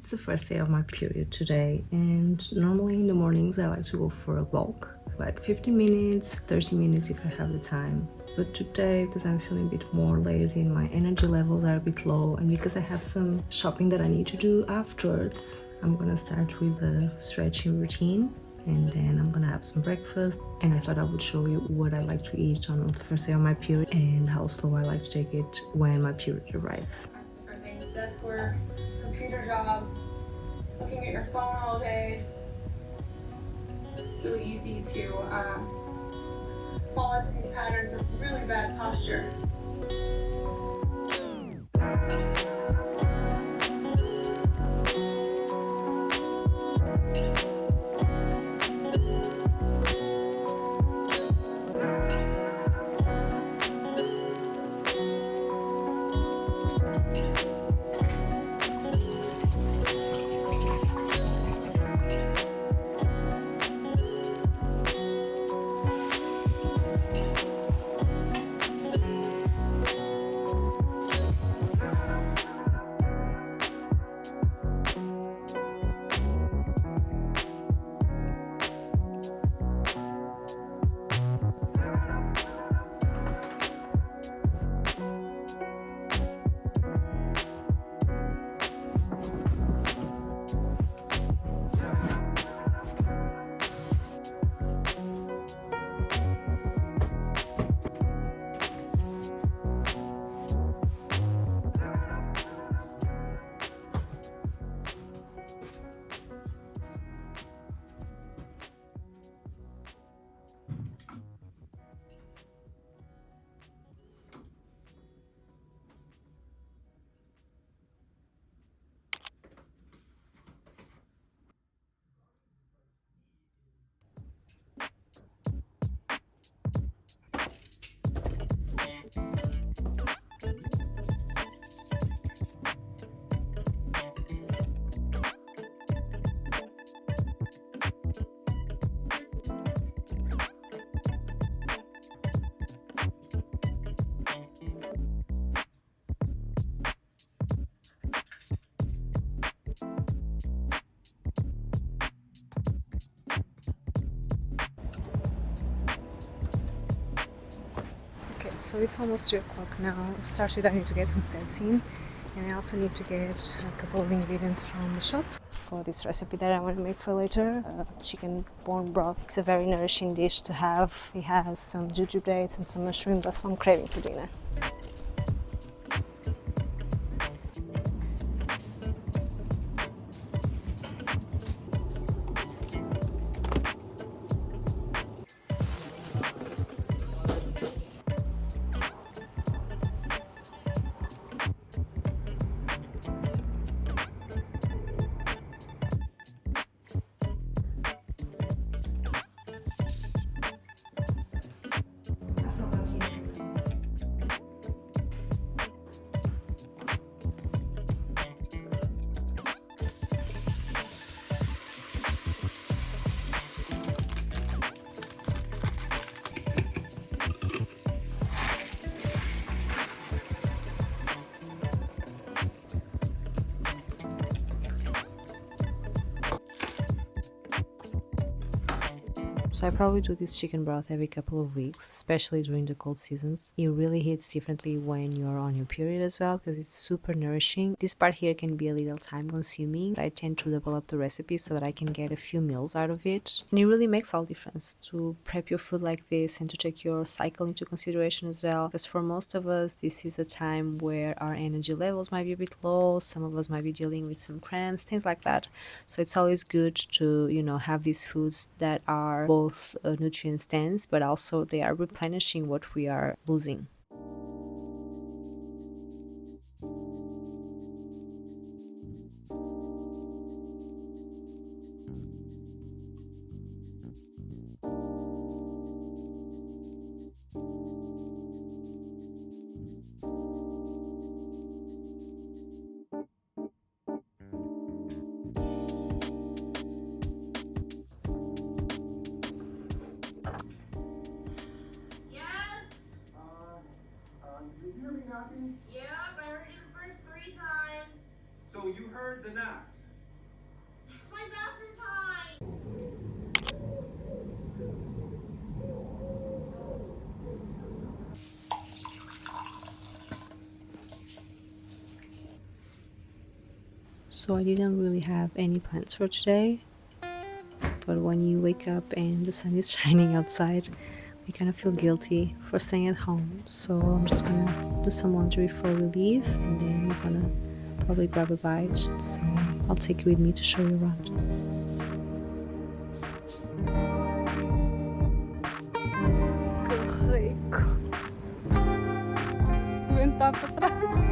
It's the first day of my period today, and normally in the mornings I like to go for a walk, like 15 minutes, 30 minutes if I have the time. But today, because I'm feeling a bit more lazy and my energy levels are a bit low, and because I have some shopping that I need to do afterwards, I'm gonna start with a stretching routine, and then I'm gonna have some breakfast. And I thought I would show you what I like to eat on the first day of my period and how slow I like to take it when my period arrives. Different things, desk work, computer jobs, looking at your phone all day. It's really easy to fall into these patterns of really bad posture. Okay, so it's almost 3 o'clock now. Started, I need to get some steps in, and I also need to get a couple of ingredients from the shop for this recipe that I want to make for later. Chicken bone broth. It's a very nourishing dish to have. It has some jujube dates and some mushrooms. That's what I'm craving for dinner. So I probably do this chicken broth every couple of weeks, especially during the cold seasons. It really hits differently when you're on your period as well, because it's super nourishing. This part here can be a little time consuming, but I tend to double up the recipe so that I can get a few meals out of it. And it really makes all difference to prep your food like this and to take your cycle into consideration as well, because for most of us this is a time where our energy levels might be a bit low, some of us might be dealing with some cramps, things like that. So it's always good to, have these foods that are both nutrient dense, but also they are replenishing what we are losing. Did you hear me knocking? Yep, I heard you the first 3 times. So you heard the knocks? So I didn't really have any plans for today, but when you wake up and the sun is shining outside, we kind of feel guilty for staying at home. So I'm just gonna do some laundry before we leave, and then we're gonna probably grab a bite. So I'll take you with me to show you around. Que rico! O vento está para trás.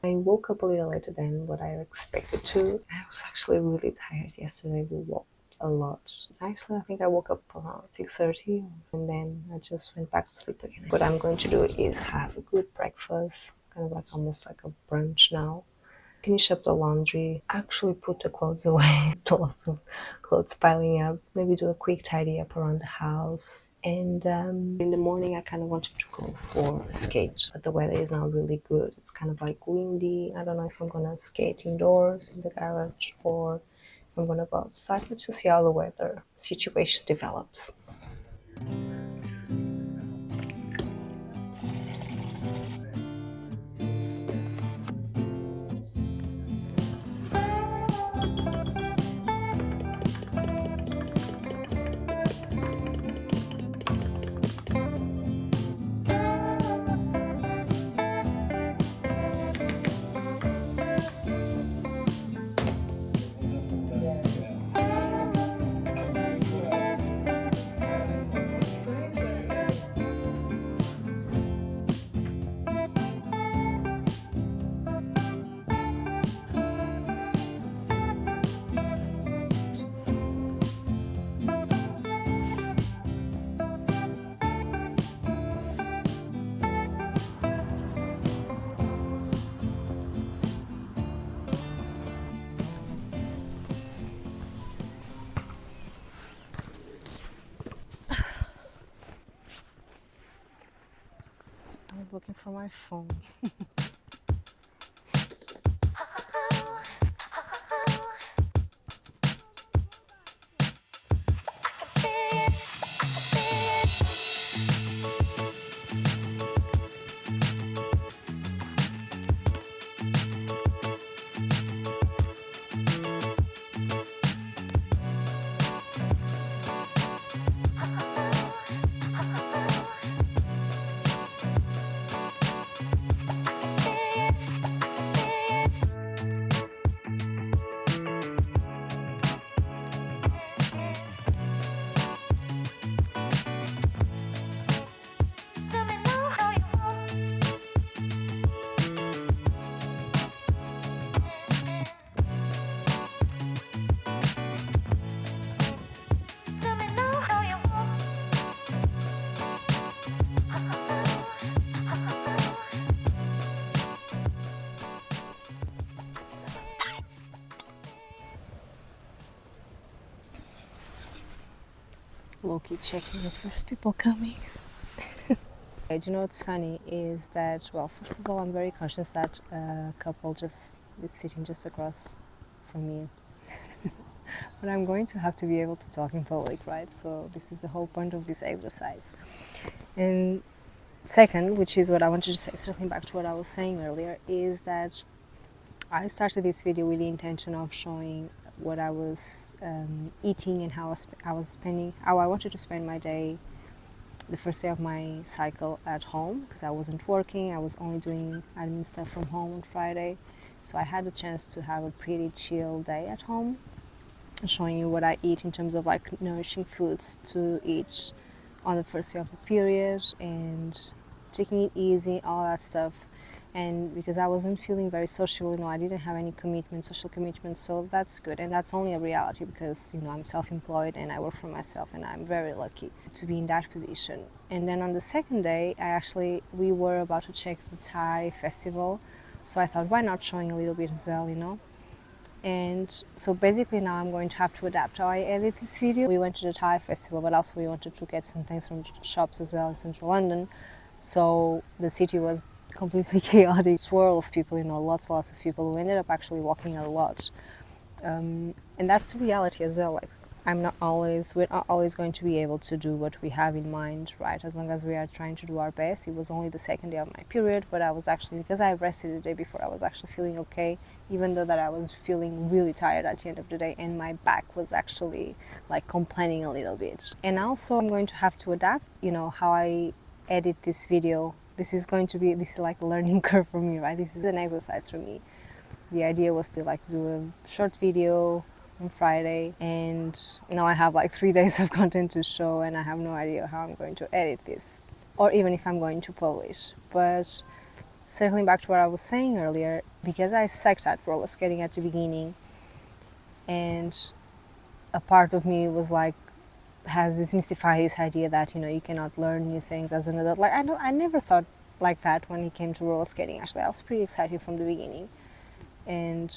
I woke up a little later than what I expected to. I was actually really tired yesterday. We walked a lot. Actually, I think I woke up around 6:30 and then I just went back to sleep again. What I'm going to do is have a good breakfast, kind of like almost like a brunch now. Finish up the laundry, actually put the clothes away. It's lots of clothes piling up. Maybe do a quick tidy up around the house. And in the morning, I kind of wanted to go for a skate, but the weather is not really good. It's kind of like windy. I don't know if I'm gonna skate indoors in the garage or if I'm gonna go outside. Let's just see how the weather situation develops. from my phone. Low-key checking the first people coming. Do you know what's funny is that, well, first of all, I'm very conscious that a couple just is sitting just across from me. But I'm going to have to be able to talk in public, right? So this is the whole point of this exercise. And second, which is what I wanted to say, circling back to what I was saying earlier, is that I started this video with the intention of showing what I was eating and how I wanted to spend my day, the first day of my cycle at home, because I wasn't working. I was only doing admin stuff from home on Friday, so I had a chance to have a pretty chill day at home, showing you what I eat in terms of like nourishing foods to eat on the first day of the period and taking it easy, all that stuff. And because I wasn't feeling very social, I didn't have any social commitments, so that's good. And that's only a reality because, I'm self-employed and I work for myself, and I'm very lucky to be in that position. And then on the second day, we were about to check the Thai festival, so I thought, why not showing a little bit as well, And so basically now I'm going to have to adapt how I edit this video. We went to the Thai festival, but also we wanted to get some things from shops as well in central London. So the city was completely chaotic, swirl of people, lots of people. We ended up actually walking a lot. And that's the reality as well. Like, we're not always going to be able to do what we have in mind, right? As long as we are trying to do our best. It was only the second day of my period, but I was actually, because I rested the day before, I was actually feeling okay, even though that I was feeling really tired at the end of the day, and my back was actually like complaining a little bit. And also I'm going to have to adapt, how I edit this video. This is like a learning curve for me, right? This is an exercise for me. The idea was to like do a short video on Friday, and now I have like 3 days of content to show, and I have no idea how I'm going to edit this, or even if I'm going to publish. But circling back to what I was saying earlier, because I sucked at roller skating at the beginning, and a part of me was like, has demystified this idea that you cannot learn new things as an adult. Like I never thought like that when it came to roller skating. Actually, I was pretty excited from the beginning, and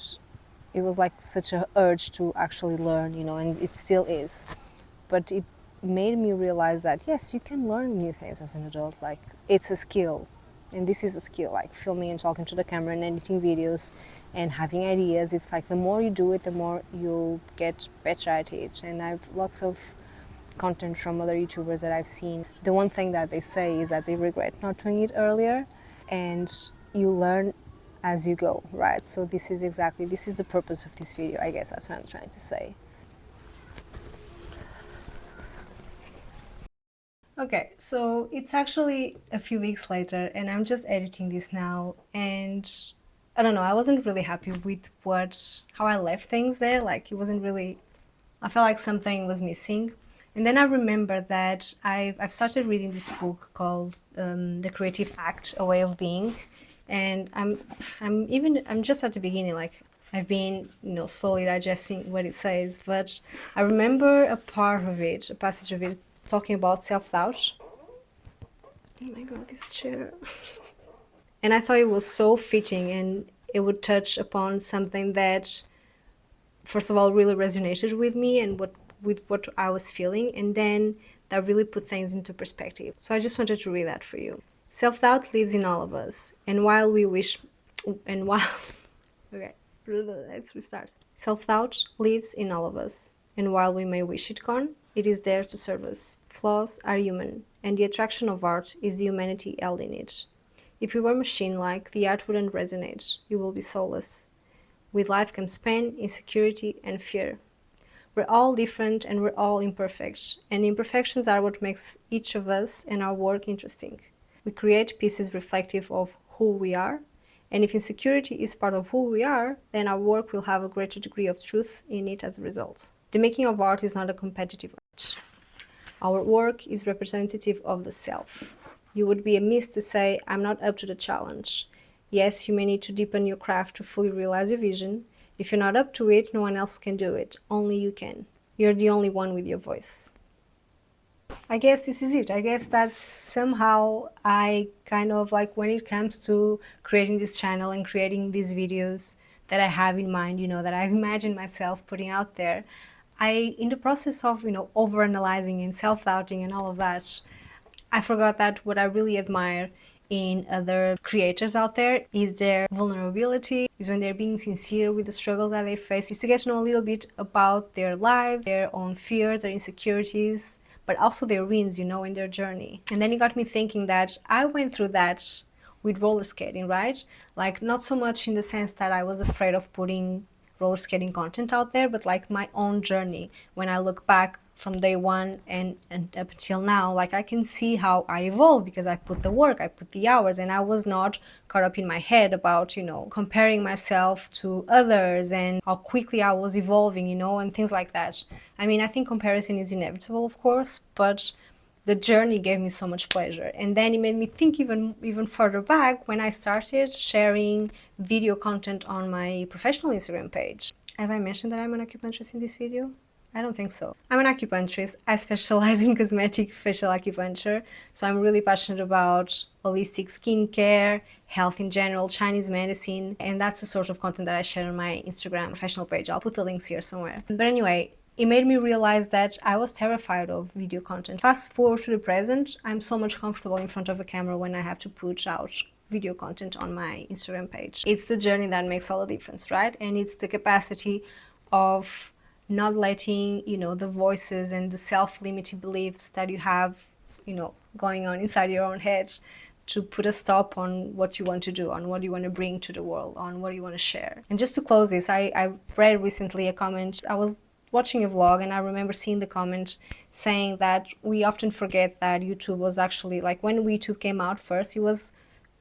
it was like such a urge to actually learn, and it still is. But it made me realize that yes, you can learn new things as an adult. Like, it's a skill, and this is a skill. Like filming and talking to the camera and editing videos and having ideas. It's like the more you do it, the more you'll get better at it. And I've lots of content from other YouTubers that I've seen. The one thing that they say is that they regret not doing it earlier, and you learn as you go, right? So this is the purpose of this video. I guess that's what I'm trying to say. Okay, so it's actually a few weeks later, and I'm just editing this now, and I don't know, I wasn't really happy with how I left things there. Like, it wasn't really, I felt like something was missing. And then I remember that I've started reading this book called The Creative Act, A Way of Being, and I'm just at the beginning. Like, I've been slowly digesting what it says, but I remember a passage of it talking about self-doubt. Oh my god, this chair. And I thought it was so fitting, and it would touch upon something that, first of all, really resonated with me and with what I was feeling, and then that really put things into perspective. So I just wanted to read that for you. Self-doubt lives in all of us, and while we wish, and while, okay, let's restart. Self-doubt lives in all of us, and while we may wish it gone, it is there to serve us. Flaws are human, and the attraction of art is the humanity held in it. If you were machine-like, the art wouldn't resonate. You will be soulless. With life comes pain, insecurity, and fear. We're all different and we're all imperfect, and imperfections are what makes each of us and our work interesting. We create pieces reflective of who we are, and if insecurity is part of who we are, then our work will have a greater degree of truth in it as a result. The making of art is not a competitive art. Our work is representative of the self. You would be amiss to say, I'm not up to the challenge. Yes, you may need to deepen your craft to fully realize your vision. If you're not up to it, no one else can do it. Only you can. You're the only one with your voice. I guess this is it. I guess that's somehow I kind of like, when it comes to creating this channel and creating these videos that I have in mind, you know, that I've imagined myself putting out there, in the process of, you know, overanalyzing and self-doubting and all of that, I forgot that what I really admire in other creators out there is their vulnerability, is when they're being sincere with the struggles that they face, is to get to know a little bit about their lives, their own fears, their insecurities, but also their wins, you know, in their journey. And then it got me thinking that I went through that with roller skating, right? Like, not so much in the sense that I was afraid of putting roller skating content out there, but like my own journey. When I look back from day one and up until now, like, I can see how I evolved because I put the work, I put the hours, and I was not caught up in my head about, you know, comparing myself to others and how quickly I was evolving, you know, and things like that. I mean, I think comparison is inevitable, of course, but the journey gave me so much pleasure. And then it made me think even further back when I started sharing video content on my professional Instagram page. Have I mentioned that I'm an acupuncturist in this video? I don't think so. I'm an acupuncturist. I specialize in cosmetic facial acupuncture, so I'm really passionate about holistic skincare, health in general, Chinese medicine, and that's the sort of content that I share on my Instagram professional page. I'll put the links here somewhere. But anyway, it made me realize that I was terrified of video content. Fast forward to the present, I'm so much comfortable in front of a camera when I have to put out video content on my Instagram page. It's the journey that makes all the difference, right? And it's the capacity of not letting, you know, the voices and the self-limiting beliefs that you have, you know, going on inside your own head to put a stop on what you want to do, on what you want to bring to the world, on what you want to share. And just to close this, I read recently a comment. I was watching a vlog and I remember seeing the comment saying that we often forget that YouTube was actually, like, when YouTube came out first, it was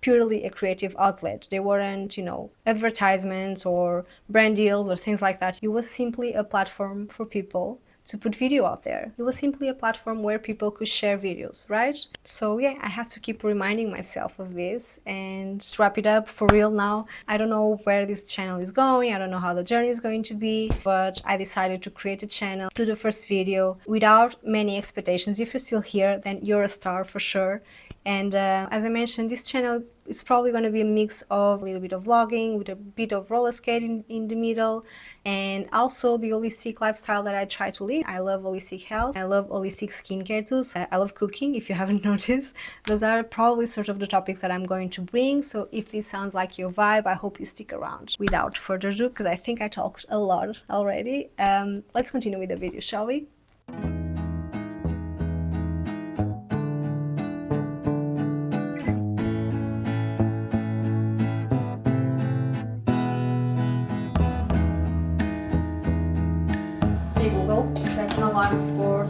purely a creative outlet. They weren't, you know, advertisements or brand deals or things like that. It was simply a platform for people to put video out there. It was simply a platform where people could share videos, right? So yeah, I have to keep reminding myself of this. And to wrap it up for real now, I don't know where this channel is going, I don't know how the journey is going to be, but I decided to create a channel, do the first video without many expectations. If you're still here, then you're a star for sure. And as I mentioned, this channel is probably going to be a mix of a little bit of vlogging with a bit of roller skating in the middle, and also the holistic lifestyle that I try to live. I love holistic health, I love holistic skincare too, so I love cooking, if you haven't noticed. Those are probably sort of the topics that I'm going to bring, so if this sounds like your vibe, I hope you stick around. Without further ado, because I think I talked a lot already, let's continue with the video, shall we? Google, set an alarm for